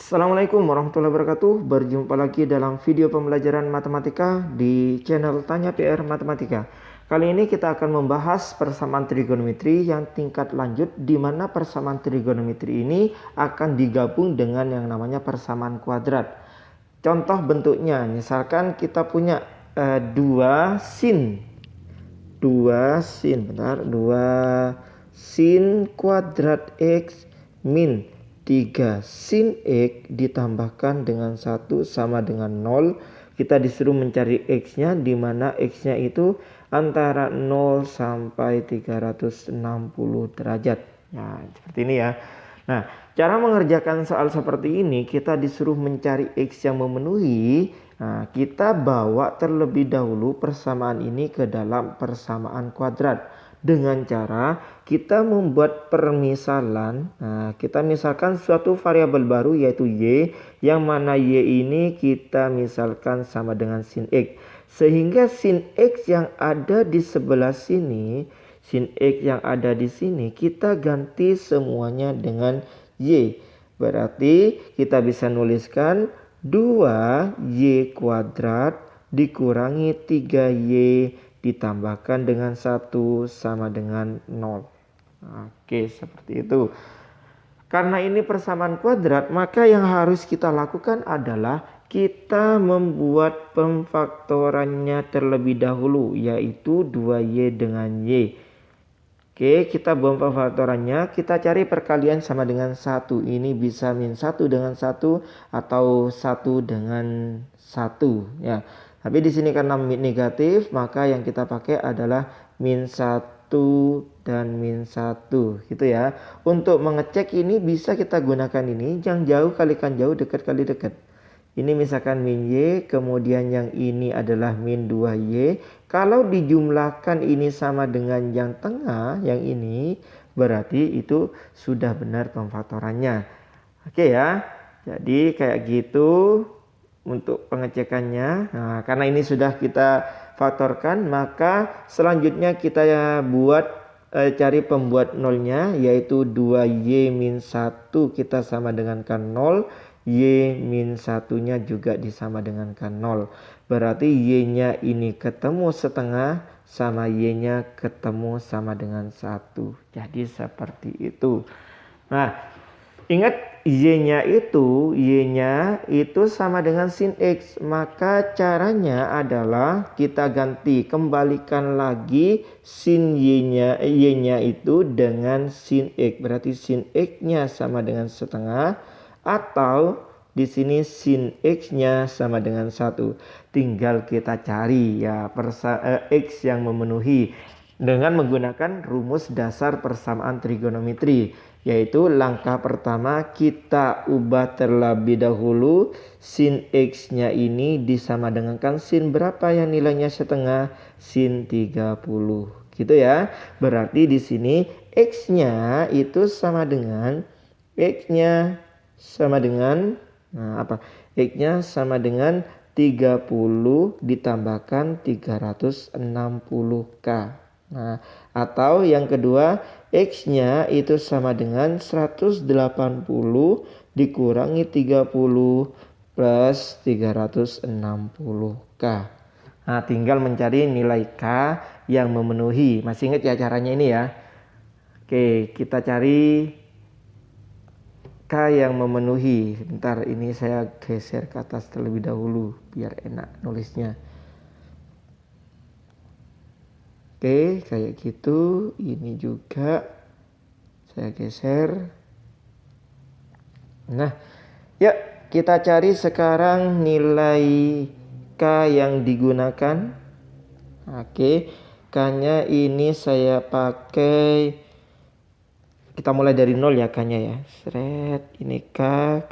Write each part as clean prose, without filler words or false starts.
Assalamualaikum warahmatullahi wabarakatuh. Berjumpa lagi dalam video pembelajaran matematika di channel Tanya PR Matematika. Kali ini kita akan membahas persamaan trigonometri yang tingkat lanjut, di mana persamaan trigonometri ini akan digabung dengan yang namanya persamaan kuadrat. Contoh bentuknya, misalkan kita punya 2 sin kuadrat X min 3 sin X ditambahkan dengan 1 sama dengan 0. Kita disuruh mencari X-nya, di mana X-nya itu antara 0 sampai 360 derajat. Nah, seperti ini ya. Nah, cara mengerjakan soal seperti ini, kita disuruh mencari X yang memenuhi. Nah, kita bawa terlebih dahulu persamaan ini ke dalam persamaan kuadrat. Dengan cara kita membuat permisalan. Nah, kita misalkan suatu variabel baru yaitu Y, yang mana Y ini kita misalkan sama dengan sin X. Sehingga sin X yang ada di sebelah sini, sin X yang ada di sini, kita ganti semuanya dengan Y. Berarti kita bisa nuliskan 2Y kuadrat dikurangi 3Y ditambahkan dengan 1 sama dengan 0. Oke, seperti itu. Karena ini persamaan kuadrat, maka yang harus kita lakukan adalah kita membuat pemfaktorannya terlebih dahulu, yaitu 2Y dengan Y. Oke, kita buat pemfaktorannya, kita cari perkalian sama dengan 1. Ini bisa min 1 dengan 1 atau 1 dengan 1 ya. Tapi di sini karena negatif, maka yang kita pakai adalah min 1 dan min 1 gitu ya. Untuk mengecek ini bisa kita gunakan ini, yang jauh kalikan jauh, dekat kali dekat. Ini misalkan min Y, kemudian yang ini adalah min 2Y. Kalau dijumlahkan ini sama dengan yang tengah, yang ini, berarti itu sudah benar pemfaktorannya. Oke ya, jadi kayak gitu untuk pengecekannya. Nah, karena ini sudah kita faktorkan, maka selanjutnya kita buat cari pembuat nolnya, yaitu 2Y min 1 kita sama dengan kan 0. Y min 1-nya juga disama dengan kan 0. Berarti Y-nya ini ketemu setengah, sama Y-nya ketemu sama dengan 1. Jadi seperti itu. Nah, ingat Y-nya itu sama dengan sin X. Maka caranya adalah kita ganti, kembalikan lagi sin Y-nya itu dengan sin X. Berarti sin X-nya sama dengan setengah, atau di sini sin X-nya sama dengan 1. Tinggal kita cari ya X yang memenuhi dengan menggunakan rumus dasar persamaan trigonometri. Yaitu langkah pertama, kita ubah terlebih dahulu sin X-nya ini disama dengan kan sin berapa yang nilainya setengah? Sin 30. Gitu ya. Berarti di sini X-nya itu sama dengan X-nya sama dengan 30 ditambahkan 360K. Nah, atau yang kedua, X-nya itu sama dengan 180 dikurangi 30 plus 360K. Nah, tinggal mencari nilai K yang memenuhi. Masih ingat ya caranya ini ya? Oke, kita cari K yang memenuhi. Bentar, ini saya geser ke atas terlebih dahulu biar enak nulisnya. Oke, kayak gitu. Ini juga saya geser. Nah, yuk kita cari sekarang nilai K yang digunakan. Oke, K-nya ini saya pakai, kita mulai dari 0 ya K-nya ya. Ini K,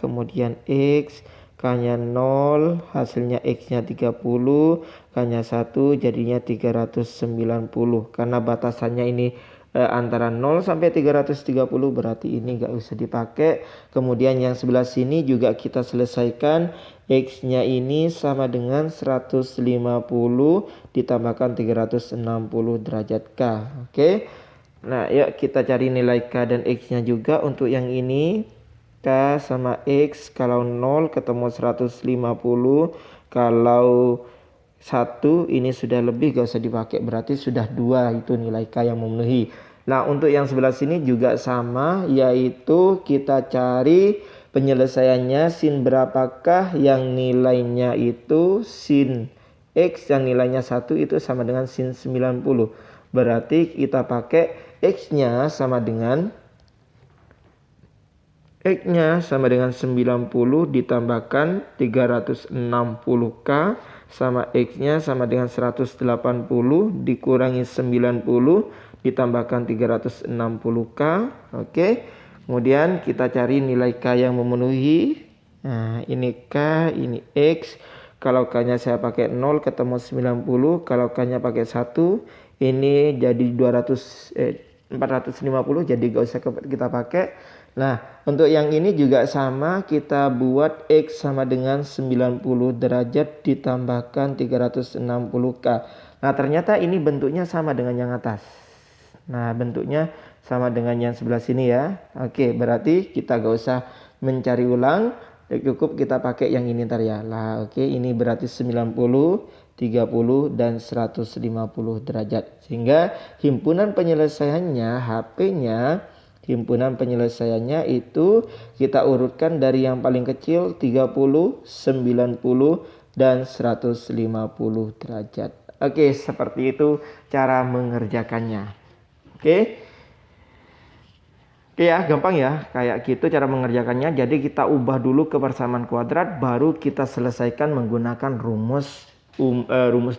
kemudian X, K-nya 0, hasilnya X-nya 30, K-nya 1, jadinya 390. Karena batasannya ini antara 0 sampai 330, berarti ini nggak usah dipakai. Kemudian yang sebelah sini juga kita selesaikan. X-nya ini sama dengan 150 ditambahkan 360 derajat K. Oke. Nah, yuk kita cari nilai K dan X-nya juga untuk yang ini. K sama X, kalau 0 ketemu 150, kalau 1 ini sudah lebih gak usah dipakai, berarti sudah 2 itu nilai K yang memenuhi. Nah untuk yang sebelah sini juga sama, yaitu kita cari penyelesaiannya sin berapakah yang nilainya itu sin X yang nilainya 1 itu sama dengan sin 90. Berarti kita pakai X-nya sama dengan 90 ditambahkan 360K sama X-nya sama dengan 180 dikurangi 90 ditambahkan 360K. Oke. Kemudian kita cari nilai K yang memenuhi. Nah, ini K, ini X. Kalau K-nya saya pakai 0 ketemu 90, kalau K-nya pakai 1, ini jadi 450, jadi gak usah kita pakai. Nah, untuk yang ini juga sama, kita buat X sama dengan 90 derajat ditambahkan 360K. Nah, ternyata ini bentuknya sama dengan yang atas. Nah, bentuknya sama dengan yang sebelah sini ya. Oke, berarti kita gak usah mencari ulang. Cukup kita pakai yang ini ntar ya. Lah, oke, ini berarti 90, 30, dan 150 derajat. Sehingga himpunan penyelesaiannya, HP-nya, himpunan penyelesaiannya itu kita urutkan dari yang paling kecil 30, 90, dan 150 derajat. Oke, seperti itu cara mengerjakannya. Oke. Oke ya, gampang ya, kayak gitu cara mengerjakannya. Jadi kita ubah dulu ke persamaan kuadrat, baru kita selesaikan menggunakan rumus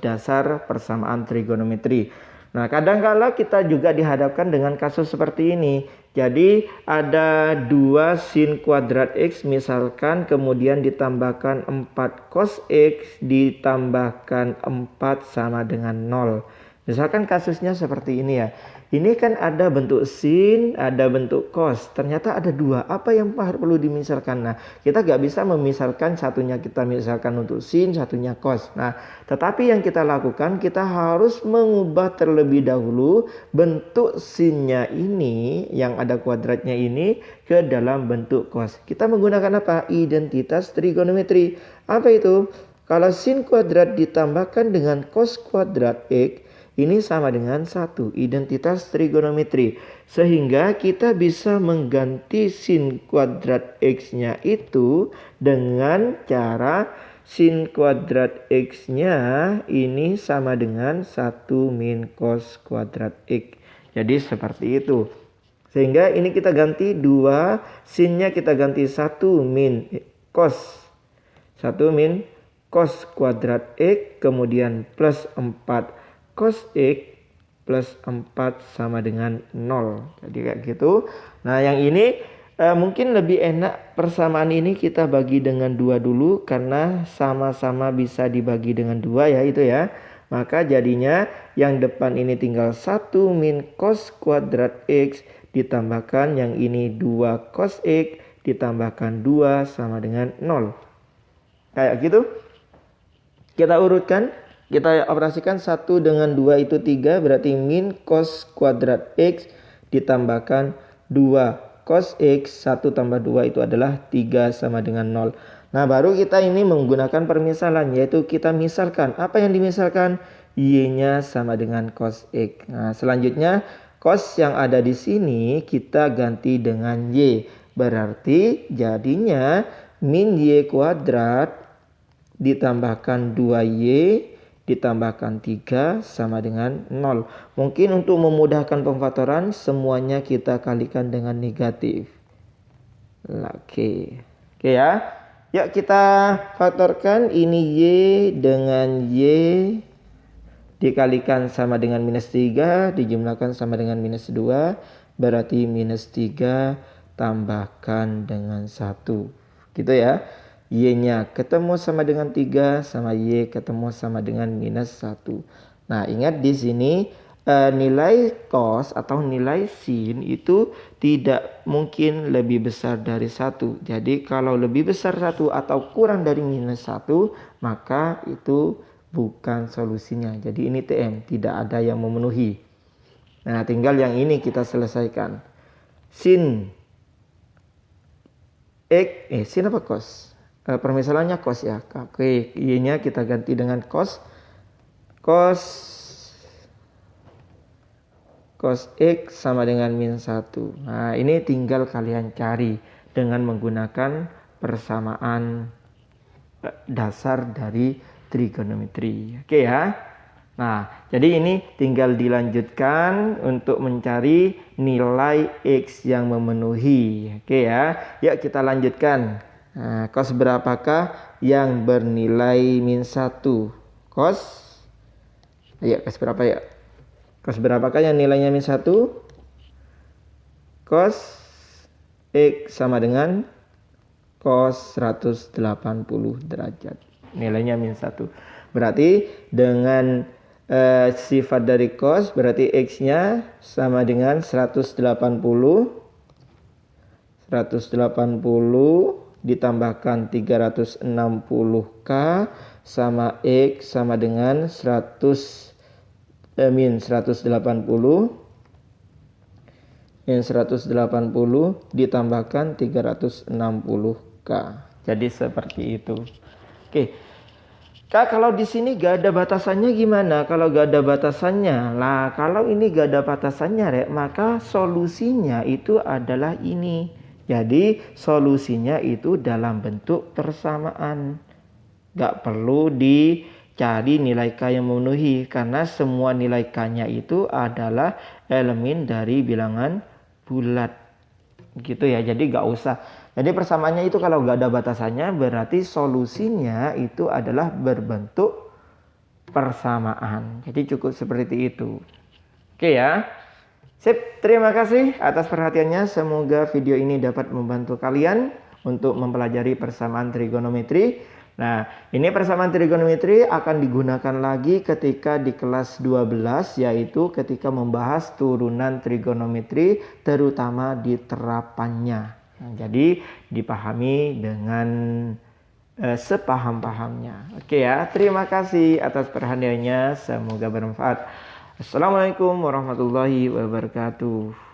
dasar persamaan trigonometri. Nah, kadang-kala kita juga dihadapkan dengan kasus seperti ini. Jadi ada 2 sin kuadrat X misalkan, kemudian ditambahkan 4 cos X ditambahkan 4 sama dengan 0. Misalkan kasusnya seperti ini ya. Ini kan ada bentuk sin, ada bentuk cos. Ternyata ada 2. Apa yang perlu dimisalkan? Nah, kita gak bisa memisalkan satunya kita misalkan untuk sin, satunya cos. Nah, tetapi yang kita lakukan, kita harus mengubah terlebih dahulu bentuk sinnya ini, yang ada kuadratnya ini, ke dalam bentuk cos. Kita menggunakan apa? Identitas trigonometri. Apa itu? Kalau sin kuadrat ditambahkan dengan cos kuadrat X, ini sama dengan 1, identitas trigonometri. Sehingga kita bisa mengganti sin kuadrat X-nya itu dengan cara sin kuadrat X-nya ini sama dengan 1 min cos kuadrat X. Jadi seperti itu. Sehingga ini kita ganti 2, sinnya kita ganti 1 min cos. 1 min cos kuadrat X, kemudian plus 4 cos X plus 4 sama dengan 0. Jadi kayak gitu. Nah yang ini mungkin lebih enak persamaan ini kita bagi dengan 2 dulu. Karena sama-sama bisa dibagi dengan 2 ya itu ya. Maka jadinya yang depan ini tinggal 1 min cos kuadrat X ditambahkan yang ini 2 cos X ditambahkan 2 sama dengan 0. Kayak gitu. Kita urutkan. Kita operasikan 1 dengan 2 itu 3, berarti min cos kuadrat X ditambahkan 2 cos X, 1 tambah 2 itu adalah 3 sama dengan 0. Nah baru kita ini menggunakan permisalan, yaitu kita misalkan. Apa yang dimisalkan? Y-nya sama dengan cos X. Nah selanjutnya cos yang ada di sini kita ganti dengan Y. Berarti jadinya min Y kuadrat ditambahkan 2Y ditambahkan 3 sama dengan 0. Mungkin untuk memudahkan pemfaktoran semuanya kita kalikan dengan negatif. Oke ya. Yuk kita faktorkan ini Y dengan Y dikalikan sama dengan minus 3 dijumlahkan sama dengan minus 2. Berarti minus 3 tambahkan dengan 1. Gitu ya. Y-nya ketemu sama dengan 3 sama Y ketemu sama dengan minus 1. Nah ingat di sini nilai cos atau nilai sin itu tidak mungkin lebih besar dari 1. Jadi kalau lebih besar 1 atau kurang dari minus 1 maka itu bukan solusinya. Jadi ini TM, tidak ada yang memenuhi. Nah tinggal yang ini kita selesaikan. Sin X, sin apa cos? Permisalannya cos ya. Oke, Y-nya kita ganti dengan cos. Cos X sama dengan min 1. Nah, ini tinggal kalian cari dengan menggunakan persamaan dasar dari trigonometri. Oke ya. Nah, jadi ini tinggal dilanjutkan untuk mencari nilai X yang memenuhi. Oke ya. Yuk kita lanjutkan. Nah, cos berapakah yang bernilai min 1? Cos. Ayo, cos berapa ya? Cos berapakah yang nilainya min 1? Cos X sama dengan cos 180 derajat. Nilainya min 1. Berarti dengan sifat dari cos berarti X-nya sama dengan 180 ditambahkan 360K sama X sama dengan min 180 ditambahkan 360K. Jadi seperti itu. Oke. Kak, kalau di sini gak ada batasannya gimana? Kalau gak ada batasannya, lah kalau ini gak ada batasannya, Rek, maka solusinya itu adalah ini. Jadi solusinya itu dalam bentuk persamaan. Gak perlu dicari nilai K yang memenuhi, karena semua nilai K-nya itu adalah elemen dari bilangan bulat. Gitu ya, jadi gak usah. Jadi persamaannya itu kalau gak ada batasannya berarti solusinya itu adalah berbentuk persamaan. Jadi cukup seperti itu. Oke ya. Sip, terima kasih atas perhatiannya. Semoga video ini dapat membantu kalian untuk mempelajari persamaan trigonometri. Nah, ini persamaan trigonometri akan digunakan lagi ketika di kelas 12, yaitu ketika membahas turunan trigonometri terutama di terapannya. Nah, jadi dipahami dengan sepaham-pahamnya. Oke ya, terima kasih atas perhatiannya. Semoga bermanfaat. Assalamualaikum warahmatullahi wabarakatuh.